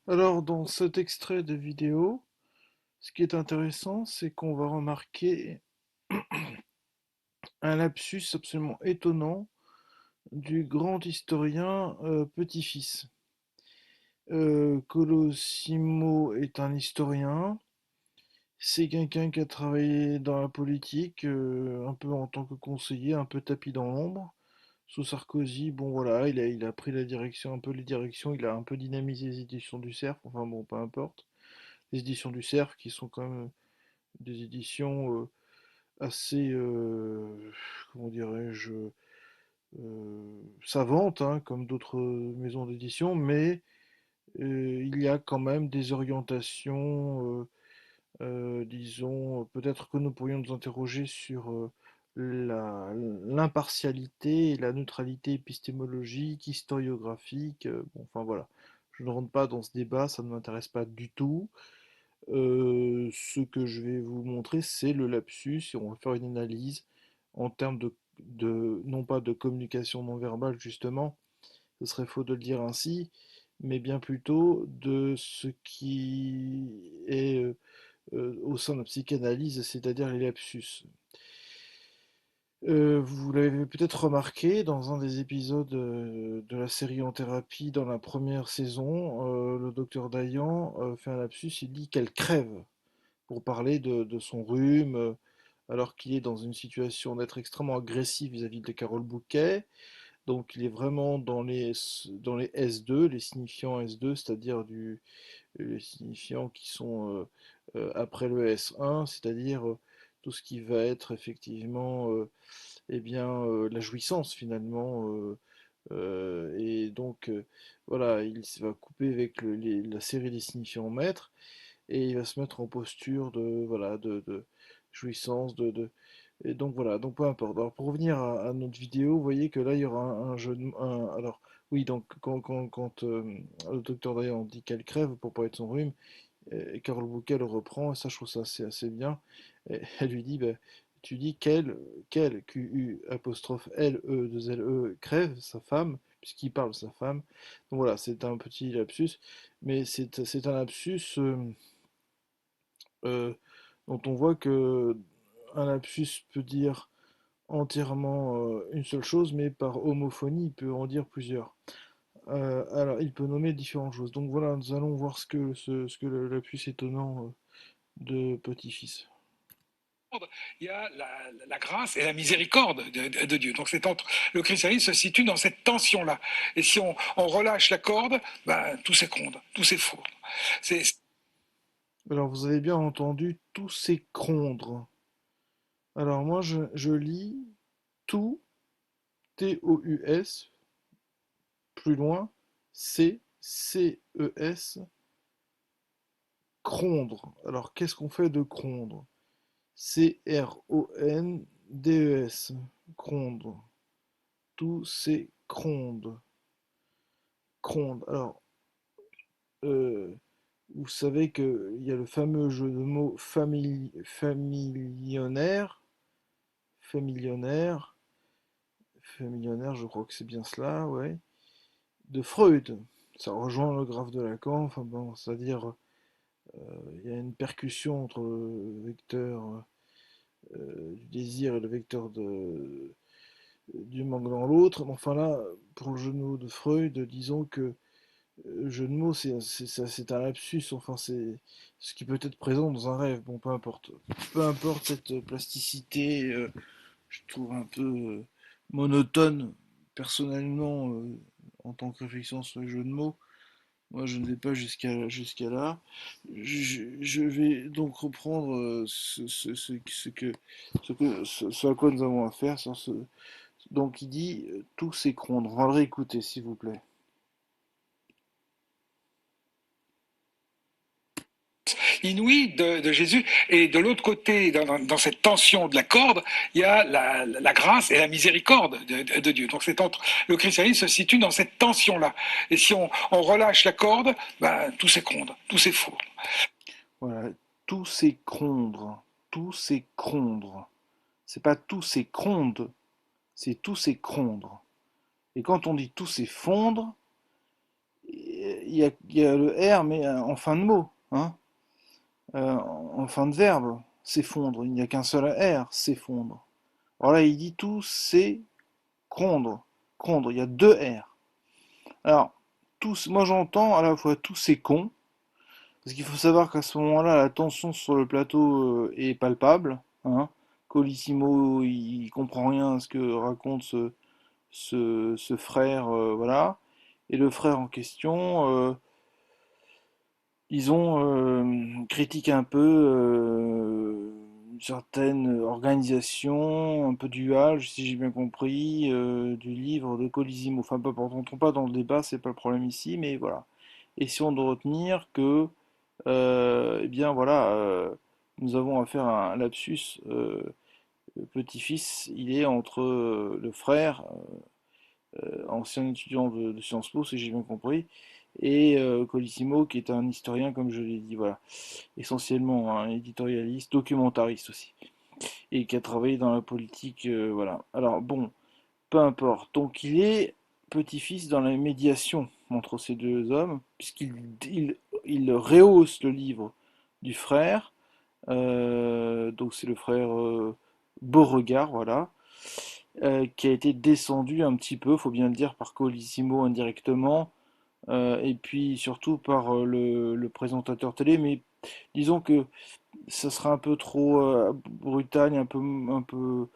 Alors, dans cet extrait de vidéo, ce qui est intéressant, c'est qu'on va remarquer un lapsus absolument étonnant du grand historien Petit-Fils. Colosimo est un historien, c'est quelqu'un qui a travaillé dans la politique, un peu en tant que conseiller, un peu tapis dans l'ombre. Sous Sarkozy, bon voilà, il a pris la direction, un peu les directions, il a un peu dynamisé les éditions du Cerf, enfin bon, peu importe. Les éditions du Cerf qui sont quand même des éditions assez, comment dirais-je, savantes, hein, comme d'autres maisons d'édition, mais il y a quand même des orientations, disons, peut-être que nous pourrions nous interroger sur l'impartialité et la neutralité épistémologique, historiographique. Bon, enfin voilà, je ne rentre pas dans ce débat, ça ne m'intéresse pas du tout. Ce que je vais vous montrer, c'est le lapsus, et on va faire une analyse en termes non pas de communication non verbale, justement, ce serait faux de le dire ainsi, mais bien plutôt de ce qui est au sein de la psychanalyse, c'est-à-dire les lapsus. Vous l'avez peut-être remarqué dans un des épisodes de la série En thérapie, dans la première saison, le docteur Dayan fait un lapsus, il dit qu'elle crève pour parler de son rhume, alors qu'il est dans une situation d'être extrêmement agressif vis-à-vis de Carole Bouquet. Donc il est vraiment dans les S2, les signifiants S2, c'est-à-dire les signifiants qui sont après le S1, c'est-à-dire tout ce qui va être effectivement eh bien, la jouissance finalement. Et donc voilà, il va couper avec la série des signifiants maîtres et il va se mettre en posture de voilà de jouissance et donc voilà, donc peu importe. Alors pour revenir à notre vidéo, vous voyez que là il y aura un jeu alors oui, donc quand le docteur Dayan dit qu'elle crève pour parler de son rhume, et Carole Bouquet le reprend, et ça je trouve ça assez bien. Et elle lui dit bah, tu dis qu'elle Q-U apostrophe L E 2 L E crève sa femme puisqu'il parle de sa femme. Donc voilà, c'est un petit lapsus, mais c'est un lapsus euh, dont on voit que un lapsus peut dire entièrement une seule chose, mais par homophonie, il peut en dire plusieurs. Alors, il peut nommer différentes choses. Donc voilà, nous allons voir ce que le lapsus étonnant de Petit-Fils. Il y a la grâce et la miséricorde de Dieu. Donc le christianisme se situe dans cette tension-là. Et si on relâche la corde, ben, tout s'écronde, tout s'effondre. C'est Alors, vous avez bien entendu tous ces crondres. Alors, moi, je lis tout, T-O-U-S, plus loin, C-C-E-S, crondre. Alors, qu'est-ce qu'on fait de crondre? C-R-O-N-D-E-S, crondre. Tous ces crondes. Cronde. Alors, euh, vous savez qu'il y a le fameux jeu de mots familionnaire, familionnaire, je crois que c'est bien cela, ouais, de Freud. Ça rejoint le graphe de Lacan, enfin bon, c'est-à-dire il y a une percussion entre le vecteur du désir et le vecteur du manque dans l'autre. Enfin là, pour le jeu de mots de Freud, disons que jeu de mots, c'est un lapsus, enfin c'est ce qui peut être présent dans un rêve, bon peu importe. Peu importe cette plasticité, je trouve un peu monotone, personnellement, en tant que réflexion sur le jeu de mots. Moi je ne vais pas jusqu'à là. Je vais donc reprendre ce à quoi nous avons affaire. Donc il dit tout s'écroule. On va le réécouter s'il vous plaît. inouï de Jésus. Et de l'autre côté, dans cette tension de la corde, il y a la grâce et la miséricorde de Dieu. Donc le christianisme se situe dans cette tension-là. Et si on relâche la corde, ben, tout s'écronde, tout s'effondre. Voilà, tout s'écrondre, tout s'écrondre. C'est pas tout s'écronde, c'est tout s'écrondre. Et quand on dit tout s'effondre, il y a le R, mais en fin de mot, hein, en fin de verbe, s'effondre. Il n'y a qu'un seul R, s'effondre. Alors là, il dit tout s'écrondre. Crondre, il y a deux R. Alors, tous, moi j'entends à la fois tous c'est con, parce qu'il faut savoir qu'à ce moment-là, la tension sur le plateau est palpable. Hein. Colissimo, il comprend rien à ce que raconte ce frère, voilà. Et le frère en question, ils ont critiqué un peu une certaine organisation, un peu duale, si j'ai bien compris, du livre de Colissimo. Enfin, peu importe, on ne tombe pas dans le débat, c'est pas le problème ici, mais voilà. Essayons de retenir que, eh bien voilà, nous avons affaire à un lapsus. Le petit-fils, il est entre le frère, ancien étudiant de Sciences Po, si j'ai bien compris, et Colissimo, qui est un historien, comme je l'ai dit, voilà, essentiellement un éditorialiste, documentariste aussi, et qui a travaillé dans la politique, voilà. Alors bon, peu importe. Donc il est petit-fils dans la médiation entre ces deux hommes, puisqu'il il rehausse le livre du frère, donc c'est le frère Beauregard, voilà, qui a été descendu un petit peu, faut bien le dire, par Colissimo indirectement, et puis surtout par le présentateur télé, mais disons que ça sera un peu trop brutal, un peu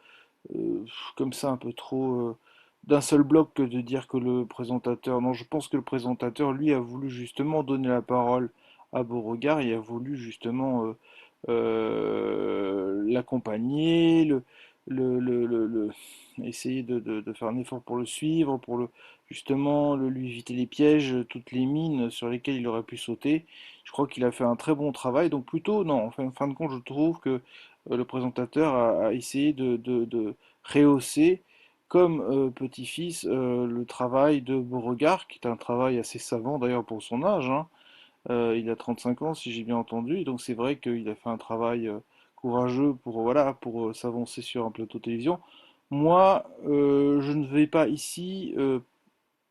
euh, comme ça, un peu trop d'un seul bloc que de dire que le présentateur. Non, je pense que le présentateur, lui, a voulu justement donner la parole à Beauregard et a voulu justement l'accompagner, essayer de faire un effort pour le suivre, pour le justement lui éviter les pièges, toutes les mines sur lesquelles il aurait pu sauter. Je crois qu'il a fait un très bon travail. Donc plutôt, non, en fin de compte, je trouve que le présentateur a essayé de rehausser comme petit-fils le travail de Beauregard, qui est un travail assez savant d'ailleurs pour son âge, hein. Il a 35 ans, si j'ai bien entendu, donc c'est vrai qu'il a fait un travail courageux pour, voilà, pour s'avancer sur un plateau de télévision. Moi, je ne vais pas ici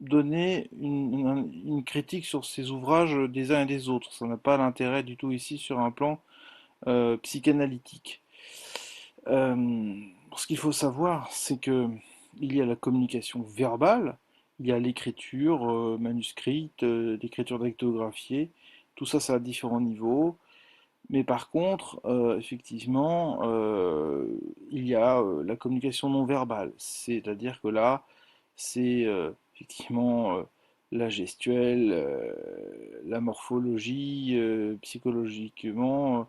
donner une critique sur ces ouvrages des uns et des autres. Ça n'a pas l'intérêt du tout ici sur un plan psychanalytique. Ce qu'il faut savoir, c'est que il y a la communication verbale, il y a l'écriture manuscrite, l'écriture dactylographiée, tout ça, ça a différents niveaux. Mais par contre, effectivement, il y a la communication non verbale, c'est-à-dire que là, c'est effectivement la gestuelle, la morphologie, psychologiquement,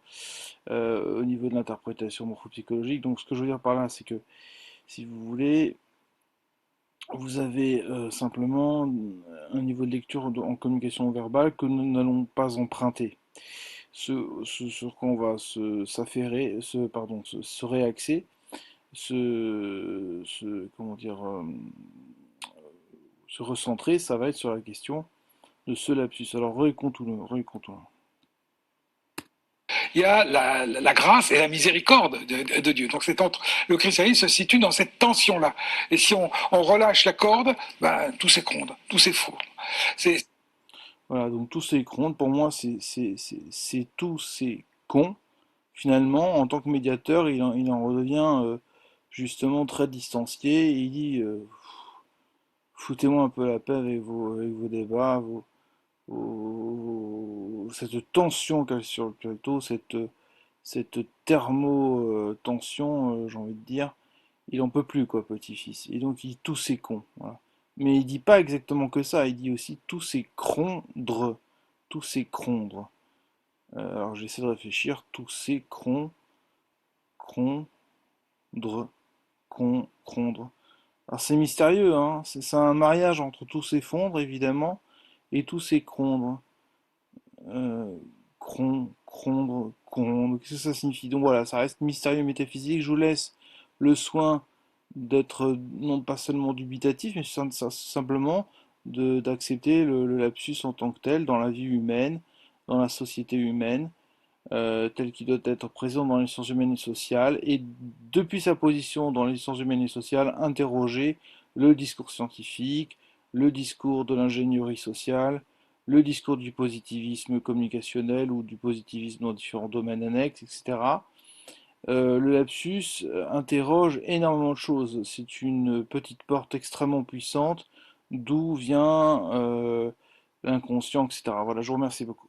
au niveau de l'interprétation morphopsychologique. Donc, ce que je veux dire par là, c'est que, si vous voulez, vous avez simplement un niveau de lecture en communication verbale que nous n'allons pas emprunter. Ce sur quoi on va s'affairer, se réaxer, comment dire, se recentrer, ça va être sur la question de ce lapsus. Alors, racontons-le. Il y a la grâce et la miséricorde de Dieu. Donc c'est entre le christianisme se situe dans cette tension-là. Et si on relâche la corde, ben, tout s'écronde, tout s'effondre. C'est Voilà, donc tous ces cons, pour moi, c'est tous ces cons. Finalement, en tant que médiateur, il en redevient justement très distancié. Et il dit foutez-moi un peu la paix avec vos débats, cette tension qu'il y a sur le plateau, cette thermo-tension, j'ai envie de dire. Il en peut plus, quoi, petit-fils. Et donc, il dit tous ces cons. Voilà. Mais il dit pas exactement que ça, il dit aussi tous ces crondres. Tous ces crondres. Alors, j'essaie de réfléchir. Tous ces crondres, crondres. Alors, c'est mystérieux, hein. C'est un mariage entre tous ces fondres, évidemment, et tous ces crondres. Euh, crondre, qu'est-ce que ça signifie? Donc voilà, ça reste mystérieux métaphysique. Je vous laisse le soin d'être non pas seulement dubitatif, mais simplement d'accepter le lapsus en tant que tel dans la vie humaine, dans la société humaine, tel qu'il doit être présent dans les sciences humaines et sociales, et depuis sa position dans les sciences humaines et sociales, interroger le discours scientifique, le discours de l'ingénierie sociale, le discours du positivisme communicationnel ou du positivisme dans différents domaines annexes, etc. Le lapsus interroge énormément de choses. C'est une petite porte extrêmement puissante d'où vient l'inconscient, etc. Voilà, je vous remercie beaucoup.